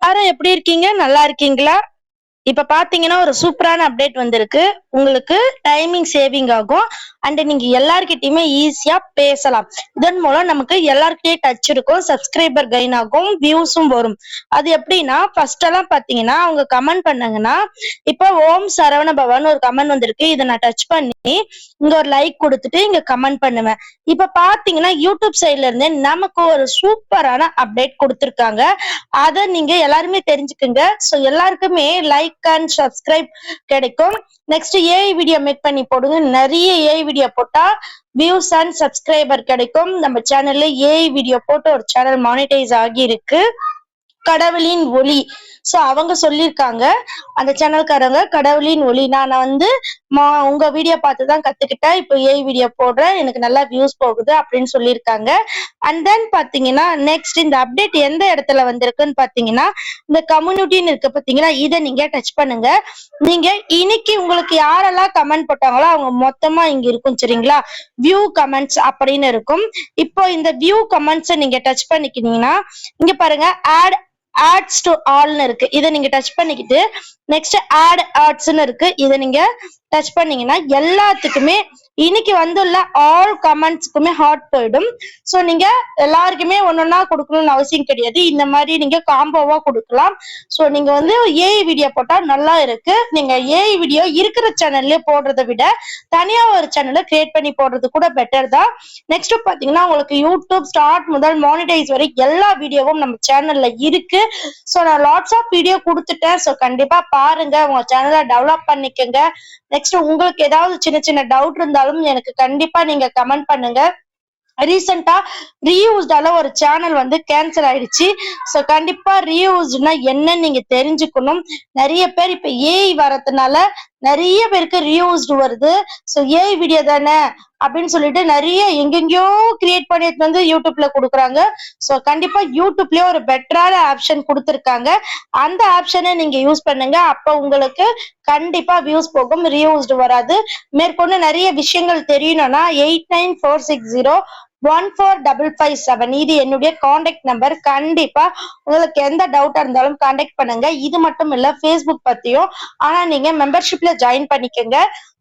எல்லாரும் எப்படி இருக்கீங்க? நல்லா இருக்கீங்களா? இப்ப பாத்தீங்கன்னா ஒரு சூப்பரான அப்டேட் வந்திருக்கு. உங்களுக்கு டைமிங் சேவிங் ஆகும். அண்ட் நீங்க எல்லார்கிட்டயுமே ஈஸியா பேசலாம். இதன் மூலம் நமக்கு எல்லார்கிட்டயும் டச் இருக்கும். சப்ஸ்கிரைபர் கெயின் ஆகும். வியூஸும் வரும். அது எப்படின்னா, ஃபர்ஸ்ட் எல்லாம் பாத்தீங்கன்னா, அவங்க கமெண்ட் பண்ணாங்கன்னா, இப்ப ஓம் சரவண பவன் ஒரு கமெண்ட் வந்திருக்கு. இத நான் டச் பண்ணி, இங்க ஒரு லைக் குடுத்துட்டு, இங்க கமெண்ட் பண்ணுவேன். இப்ப பாத்தீங்கன்னா, யூடியூப் சைட்ல இருந்தே நமக்கு ஒரு சூப்பரான அப்டேட் குடுத்திருக்காங்க. அத நீங்க எல்லாருமே தெரிஞ்சுக்குங்க. சோ எல்லாருக்குமே லைக் அண்ட் சப்ஸ்கிரைப் கிடைக்கும். நெக்ஸ்ட் ஏஐ வீடியோ மேக் பண்ணி போடுங்க. நிறைய ஏஐ வீடியோ போட்டா வியூஸ் அண்ட் சப்ஸ்கிரைபர் கிடைக்கும். நம்ம சேனல்ல ஏஐ வீடியோ போட்டு ஒரு சேனல் மானிட்டைஸ் ஆகி இருக்கு. கடவுளின் ஒளி. சோ அவங்க சொல்லியிருக்காங்க, அந்த சேனல்காரங்க கடவுளின் ஒளி. நான் வந்து உங்க வீடியோ பார்த்துதான் கத்துக்கிட்டேன். இப்போ ஏஐ வீடியோ போடுறேன். எனக்கு நல்லா வியூஸ் போகுது அப்படின்னு சொல்லியிருக்காங்க. அண்ட் தென் பாத்தீங்கன்னா நெக்ஸ்ட் இந்த அப்டேட் எந்த இடத்துல வந்திருக்குன்னு பாத்தீங்கன்னா, இந்த கம்யூனிட்டின்னு இருக்கு பாத்தீங்கன்னா, இதை நீங்க டச் பண்ணுங்க. நீங்க இன்னைக்கு உங்களுக்கு யாரெல்லாம் கமெண்ட் போட்டாங்களோ அவங்க மொத்தமா இங்க இருக்கும் சரிங்களா? வியூ கமெண்ட்ஸ் அப்படின்னு இருக்கும். இப்போ இந்த வியூ கமெண்ட்ஸை நீங்க டச் பண்ணிக்கிட்டீங்கன்னா, இங்க பாருங்க ஆட்ஸ் டு ஆல்னு இருக்கு. இதை நீங்க டச் பண்ணிக்கிட்டு நெக்ஸ்ட் ஆட் ஆட்ஸ்னு இருக்கு. இதை நீங்க டச் பண்ணீங்கன்னா எல்லாத்துக்குமே இன்னைக்கு வந்துள்ள ஆல் கமெண்ட்ஸ்க்குமே ஹார்ட் போயிடும். சோ நீங்க எல்லாருக்குமே ஒன்னொன்னா கொடுக்கணும்னு அவசியம் கிடையாது. இந்த மாதிரி நீங்க காம்போவா கொடுக்கலாம். சோ நீங்க வந்து ஏஐ வீடியோ போட்டா நல்லா இருக்கு. நீங்க ஏஐ வீடியோ இருக்கிற சேனல்லே போடுறதை விட தனியா ஒரு சேனலை கிரியேட் பண்ணி போடுறது கூட பெட்டர் தான். நெக்ஸ்ட் பாத்தீங்கன்னா உங்களுக்கு யூடியூப் ஸ்டார்ட் முதல் மானிடைஸ் வரை எல்லா வீடியோவும் நம்ம சேனல்ல இருக்கு. சோ நான் லாட்ஸ் ஆஃப் வீடியோ கொடுத்துட்டேன். சோ கண்டிப்பா பாருங்க, உங்க சேனலை டெவலப் பண்ணிக்கங்க. நெக்ஸ்ட் உங்களுக்கு ஏதாவது சின்ன சின்ன டவுட் இருந்தாலும் எனக்கு கண்டிப்பா நீங்க கமெண்ட் பண்ணுங்க. ரீசெண்டா ரீயூஸ்டால ஒரு சேனல் வந்து கேன்சல் ஆயிடுச்சு. சோ கண்டிப்பா ரீயூஸ்ட்னா என்னன்னு நீங்க தெரிஞ்சுக்கணும். நிறைய பேர் இப்ப ஏஐ வரதுனால நிறைய பேருக்கு ரீயூஸ்டு வருது. சோ ஏஐ வீடியோ தானே அப்படின்னு சொல்லிட்டு நிறைய எங்கெங்கயோ கிரியேட் பண்ணி வந்து யூடியூப்ல கொடுக்குறாங்க. சோ கண்டிப்பா யூடியூப்லயே ஒரு பெட்டரான ஆப்ஷன் கொடுத்துருக்காங்க. அந்த ஆப்ஷனை நீங்க யூஸ் பண்ணுங்க. அப்ப உங்களுக்கு கண்டிப்பா வியூஸ் போகும், ரீயூஸ்டு வராது. மேற்கொண்டு நிறைய விஷயங்கள் தெரியணும்னா 8946014557 இது என்னுடைய கான்டாக்ட் நம்பர். கண்டிப்பா உங்களுக்கு எந்த டவுட்டா இருந்தாலும் கான்டாக்ட் பண்ணுங்க. இது மட்டும் இல்ல, ஃபேஸ்புக் பத்தியும். ஆனா நீங்க மெம்பர்ஷிப்ல ஜாயின் பண்ணிக்கங்க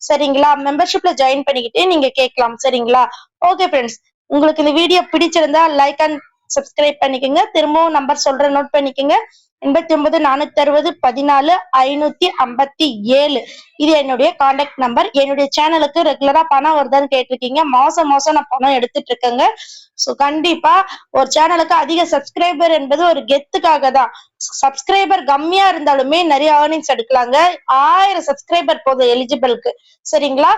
சரிங்களா? மெம்பர்ஷிப்ல ஜாயின் பண்ணிக்கிட்டு நீங்க கேட்கலாம் சரிங்களா? ஓகே ஃப்ரெண்ட்ஸ், உங்களுக்கு இந்த வீடியோ பிடிச்சிருந்தா லைக் அண்ட் சப்ஸ்கிரைப் பண்ணிக்கோங்க. திரும்பவும் நம்பர் சொல்றேன், நோட் பண்ணிக்கோங்க. 8946014557 இது என்னுடைய கான்டாக்ட் நம்பர். என்னுடைய சேனலுக்கு ரெகுலரா பணம் வருதான்னு கேட்டிருக்கீங்க. மாசம் மாசம் நான் பணம் எடுத்துட்டு இருக்கேங்க. சோ கண்டிப்பா ஒரு சேனலுக்கு அதிக சப்ஸ்கிரைபர் என்பது ஒரு கெத்துக்காக தான். சப்ஸ்கிரைபர் கம்மியா இருந்தாலுமே நிறைய ஏர்னிங்ஸ் எடுக்கலாங்க. 1000 சப்ஸ்கிரைபர் போதும் எலிஜிபிளுக்கு சரிங்களா?